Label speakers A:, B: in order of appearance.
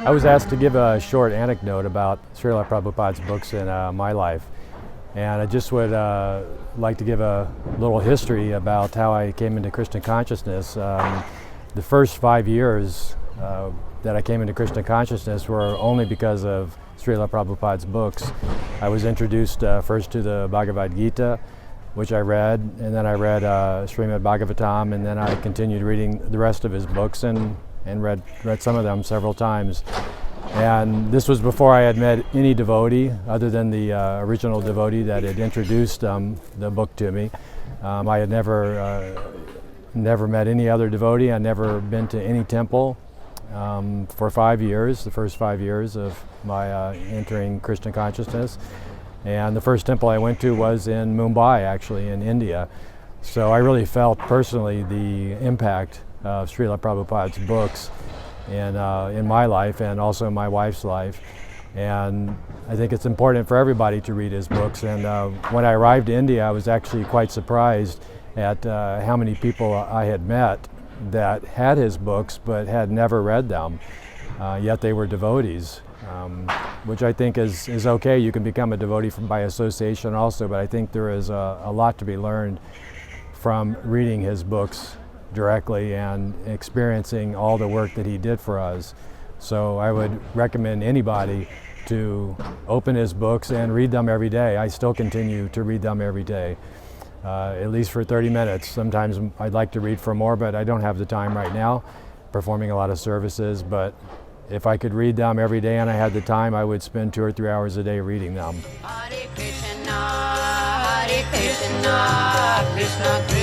A: I was asked to give a short anecdote about Srila Prabhupada's books in my life. And I just would like to give a little history about how I came into Krishna consciousness. The first 5 years that I came into Krishna consciousness were only because of Srila Prabhupada's books. I was introduced first to the Bhagavad Gita, which I read, and then I read Srimad Bhagavatam, and then I continued reading the rest of his books and read some of them several times. And this was before I had met any devotee other than the original devotee that had introduced the book to me. I had never met any other devotee. I'd never been to any temple for 5 years, the first 5 years of my entering Krishna consciousness. And the first temple I went to was in Mumbai, actually, in India. So I really felt personally the impact of Srila Prabhupada's books in my life and also my wife's life. And I think it's important for everybody to read his books. And when I arrived in India, I was actually quite surprised at how many people I had met that had his books but had never read them, yet they were devotees, which I think is okay. You can become a devotee by association also, but I think there is a lot to be learned from reading his books directly and experiencing all the work that he did for us. So I would recommend anybody to open his books and read them every day. I still continue to read them every day, at least for 30 minutes. Sometimes I'd like to read for more, but I don't have the time right now, performing a lot of services. But if I could read them every day and I had the time, I would spend 2 or 3 hours a day reading them.
B: Hare Krishna, Krishna